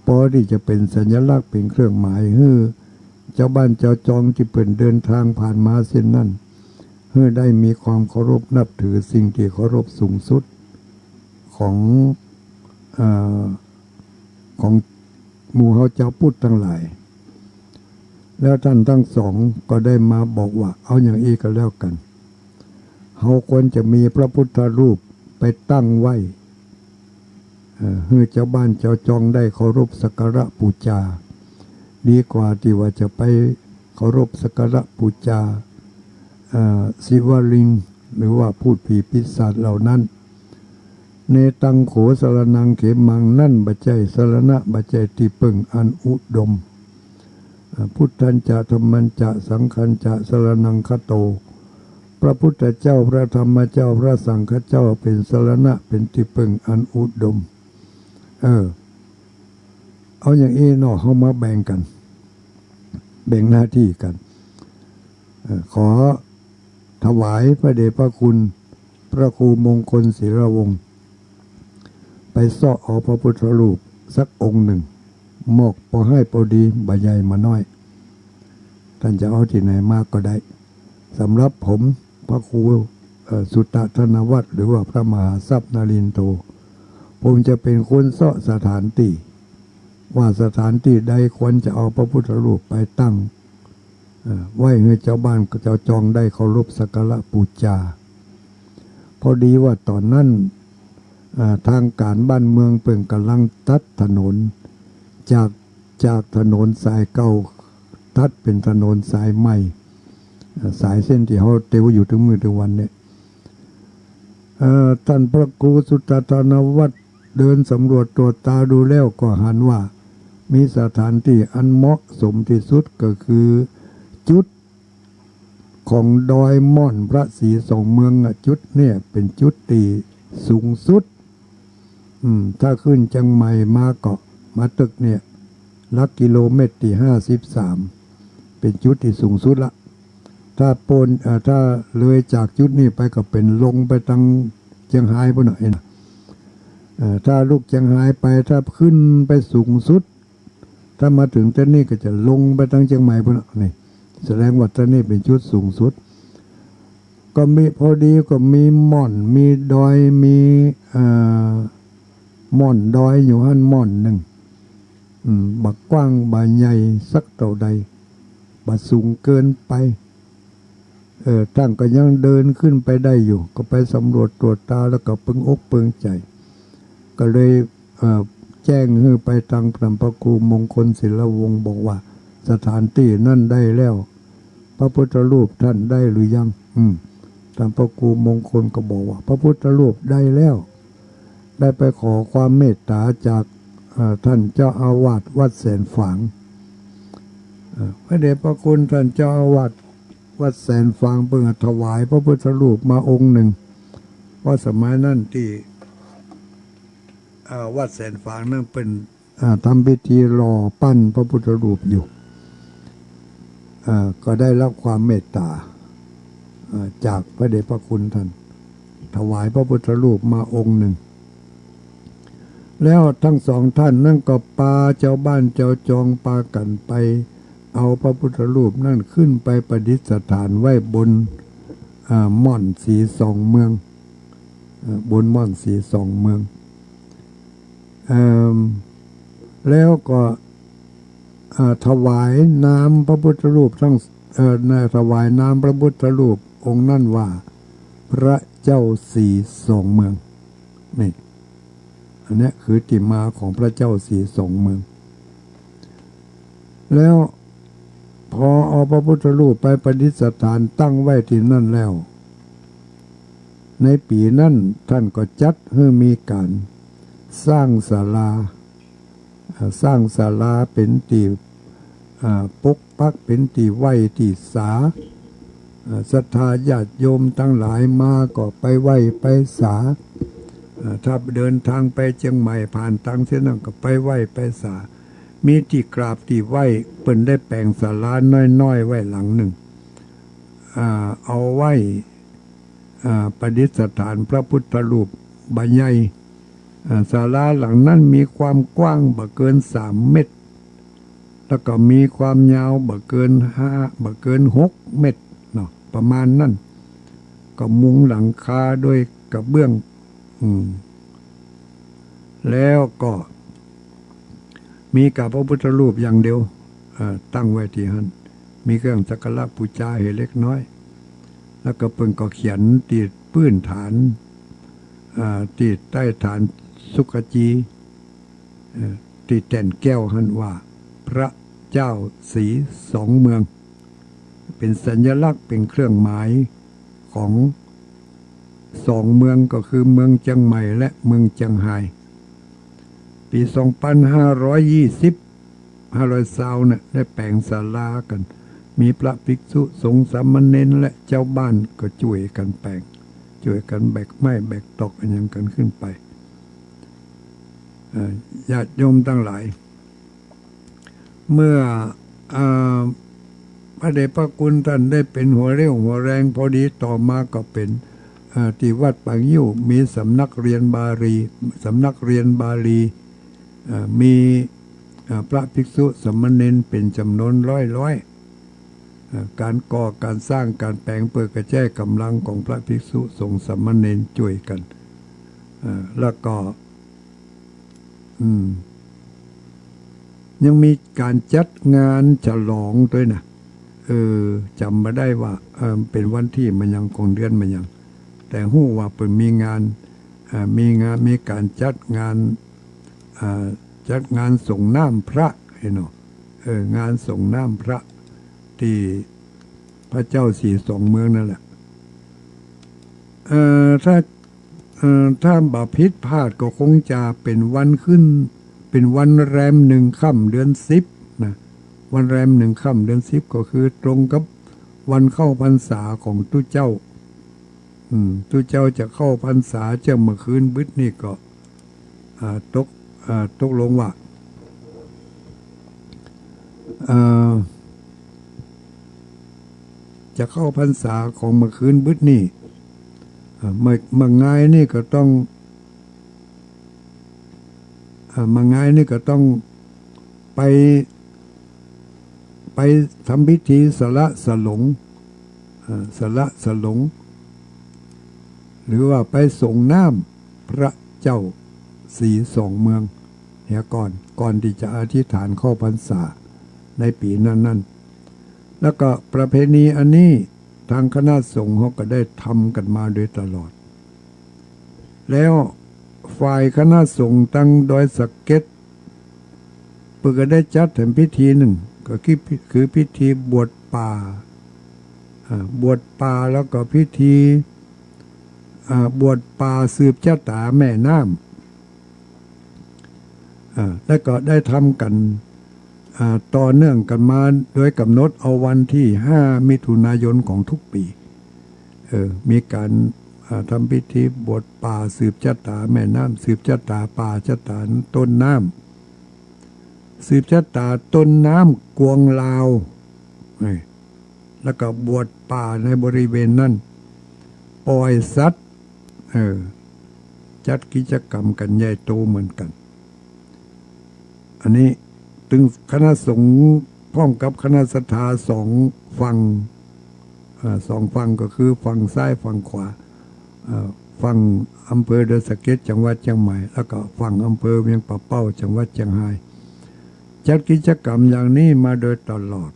พอที่จะเป็นสัญลักษณ์เป็นเครื่องหมายให้เจ้าบ้านเจ้าจองที่เปิ่นเดินทางผ่านมาเส้นนั้นให้ได้มีความเคารพนับถือสิ่งที่เคารพสูงสุดของหมู่เฮาเจ้าพุทธทั้งหลายแล้วท่านทั้งสองก็ได้มาบอกว่าเอาอย่างอีกก็แล้วกันเฮาควรจะมีพระพุทธรูปไปตั้งไว้ให้เจ้าบ้านเจ้าจองได้เคารพสักการะบูชาดีกว่าที่ว่าจะไปเคารพสักการะบูชาศิวลิงหรือว่าพูดผีปีศาจเหล่านั้น เนตังโขสรนังเขมังนั่นบัจจัยสรณะบัจจัยที่พึ่งอันอุดมพุทธันจะธรรมันจะสังฆันจะสรนังคโตพระพุทธเจ้าพระธรรมเจ้าพระสังฆเจ้าเป็นสรณะเป็นที่พึ่งอันอุดมเอาอย่างนี้เนาะเขามาแบ่งกันแบ่งหน้าที่กันขอถวายพระเดชพระคุณพระครูมงคลศิรวงศ์ไปซ่อเอาพระพุทธรูปสักองค์หนึ่งมอกพอให้พอดีใบใหญ่มาน้อยท่านจะเอาที่ไหนมากก็ได้สำหรับผมพระครูสุตตธนวัฒน์หรือว่าพระมหาทรัพย์นรินทร์โตผมจะเป็นคนซ่อสถานที่ว่าสถานที่ใดควรจะเอาพระพุทธรูปไปตั้งไว้ให้เจ้าบ้านก็จะจองได้เคารพสักการะบูชาพอดีว่าตอนนั้นทางการบ้านเมืองเปิ่งกำลังตัดถนนจากถนนสายเก่าตัดเป็นถนนสายใหม่สายเส้นที่เขาเตวอยู่ถึงมือถึงวันเนี่ยท่านพระครูสุตตธนวัฒน์เดินสำรวจตรวจตาดูแล้วก็หันว่ามีสถานที่อันเหมาะสมที่สุดก็คือจุดของดอยม่อนพระศรีสองเมืองจุดเนี่ยเป็นจุดที่สูงสุดถ้าขึ้นจังใหม่มาเกาะมาตึกเนี่ยลักกิโลเมตรที่53เป็นจุดที่สูงสุดละถ้าถ้าเลยจากจุดนี้ไปก็เป็นลงไปทางเชียงรายไปหน่อยนะถ้าลูกเชียงรายไปถ้าขึ้นไปสูงสุดถ้ามาถึงที่นี่ก็จะลงไปทางเชียงใหม่ไปหน่อยนี่แสดงว่าที่นี่เป็นจุดสูงสุดก็มีพอดีก็มีม่อนมีดอยมีม่อนดอยอยู่หันม่อนหนึ่งบักกว้างบักใหญ่สักเท่าใดบักสูงเกินไปตั้งก็ยังเดินขึ้นไปได้อยู่ก็ไปสำรวจตรวจตาแล้วก็ปึงอกปึงใจก็เลยแจ้งให้ไปทางพระครูมงคลศิลวงศ์บอกว่าสถานที่นั่นได้แล้วพระพุทธรูปท่านได้หรือยังท่านพระครูมงคลก็บอกว่าพระพุทธรูปได้แล้วได้ไปขอความเมตตาจากท่านเจ้าอาวาสวัดแสนฝางพระเดชพระคุณท่านเจ้าอาวาสวัดแสนฝางเพิ่งถวายพระพุทธรูปมาองค์หนึ่งเพราะสมัยนั้นที่วัดแสนฝางนั่นเป็นทำพิธีรอปั้นพระพุทธรูปอยู่ก็ได้รับความเมตตาจากพระเดชพระคุณท่านถวายพระพุทธรูปมาองค์หนึ่งแล้วทั้งสองท่านนั่นก็พาเจ้าบ้านเจ้าจองพากันไปเอาพระพุทธรูปนั่นขึ้นไปประดิษฐานไว้บนม่อนสีสองเมืองบนม่อนสีสองเมืองแล้วก็ถวายน้ำพระพุทธรูปทั้งถวายน้ำพระพุทธรูปองค์นั่นว่าพระเจ้าสีสองเมืองนี่อันนี้คือที่มาของพระเจ้าสีสองเมืองแล้วพอเอาพระพุทธรูปไปประดิษฐานตั้งไว้ที่นั่นแล้วในปีนั้นท่านก็จัดให้มีการสร้างศาลาเป็นที่ปกปักเป็นที่ไหว้ที่ศาศรัทธาญาติโยมทั้งหลายมาก็ไปไหว้ไปศาถ้าเดินทางไปเชียงใหม่ผ่านทางเส้นนั้นก็ไปไหว้ไปศามีที่กราบที่ไหว้เปิ้นได้แปลงศาลาน้อยๆไว้หลังหนึ่งเอาไว้ประดิษฐานพระพุทธรูปใบใหญ่ศาลาหลังนั้นมีความกว้างบ่เกิน3 เมตรแล้วก็มีความยาวบ่เกิน6 เมตรเนาะประมาณนั้นก็มุงหลังคาด้วยกระเบื้องแล้วก็มีกับพระพุทธรูปอย่างเดียวตั้งไว้ที่หันมีเครื่องสักการะบูชาให้เล็กน้อยแล้วก็เพิ่งก็เขียนติดพื้นฐานติดใต้ฐานสุขจีติดแต่นแก้วหันว่าพระเจ้าสีสองเมืองเป็นสัญลักษณ์เป็นเครื่องหมายของ สองเมืองก็คือเมืองเชียงใหม่และเมืองเชียงไฮ้ปี2520 520เนี่ยได้แปลงศาลากัน มีพระภิกษุสงฆ์สามเณรและเจ้าบ้านก็ช่วยกันแปลงช่วยกันแบกไม้แบกตอกอันยังกันขึ้นไปญาติโยมทั้งหลายเมื่อพระเดชพระคุณท่านได้เป็นหัวเรี่ยวหัวแรงพอดีต่อมาก็เป็นที่วัดปางยิ้วมีสำนักเรียนบาลีมีพระภิกษุสามเณรเป็นจำนวนร้อยการก่อการสร้างการแปลงเปิดกระแจกำลังของพระภิกษุสงฆ์สามเณรช่วยกันแล้วก็ยังมีการจัดงานฉลองด้วยนะจำมาได้ว่าเป็นวันที่มันยังคงเดือนมันยังแต่หู้ว่าเป็นมีการจัดงานส่งน้ำพระเนาะงานส่งน้ำพระที่พระเจ้าสี่สองเมืองนั่นแหละถ้าบ่ผิดพลาดก็คงจะเป็นวันขึ้นเป็นวันแรม1 ค่ำเดือน 10นะวันแรม1 ค่ำเดือน 10ก็คือตรงกับวันเข้าพรรษาของตุเจ้าตุเจ้าจะเข้าพรรษาเจ้าเมื่อคืนบึดนี่ก็ตกลงว่าจะเข้าพรรษาของเมื่อคืนบึดนี่เมื่อไงนี่ก็ต้องไปทำพิธีสละสลงหรือว่าไปส่งน้ำพระเจ้าสีสองเมืองเหียก่อนที่จะอธิษฐานเข้าพรรษาในปีนั้นแล้วก็ประเพณีอันนี้ทางคณะสงฆ์เขาก็ได้ทำกันมาโดยตลอดแล้วฝ่ายคณะสงฆ์ตั้งดอยสะเก็ดเพื่อก็ได้จัดแถมพิธีหนึ่งก็คือพิธีบวชป่าแล้วก็พิธีบวชป่าสืบชะตาแม่น้ำแล้วก็ได้ทำกันต่อเนื่องกันมาโดยกำหนดเอาวันที่5 มิถุนายนของทุกปีมีการทำพิธีบวชป่าสืบชะตาแม่น้ำสืบชะตาป่าชะตาต้นน้ำสืบชะตาต้นน้ำกวงลาวแล้วก็บวชป่าในบริเวณนั้นปล่อยสัตว์จัดกิจกรรมกันใหญ่โตเหมือนกันอันนี้ถึงคณะสงฆ์พร้อมกับคณะศรัทธาสองฝั่งก็คือฝั่งซ้ายฝั่งขวาฝั่งอำเภอดอยสะเก็ดจังหวัดเชียงใหม่แล้วก็ฝั่งอำเภอเวียงป่าเป้าจังหวัดเชียงรายจัดกิจกรรมอย่างนี้มาโดยตลอด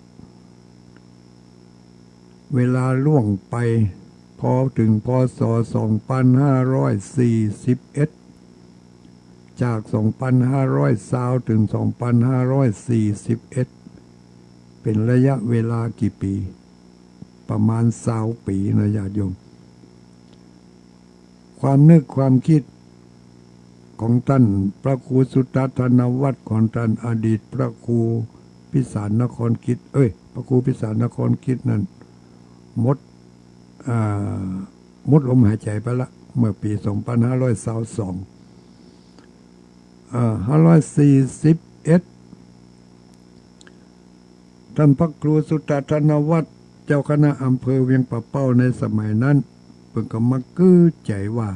เวลาล่วงไปพอถึงพศ2541จาก2520ถึง2541เป็นระยะเวลากี่ปีประมาณ20 ปีนะญาติโยมความนึกความคิดของท่านพระครูสุตตธนวัฒน์ของท่านอดีตพระครูพิสารนครคิดพระครูพิสารนครคิดนั้นหมดลมหายใจไปละเมื่อปี2522 541ท่านพระครูสุตตธนวัฒน์เจ้าคณะอำเภอเวียงป่าเป้าในสมัยนั้นเพิ่งก็มากื้อใจว่า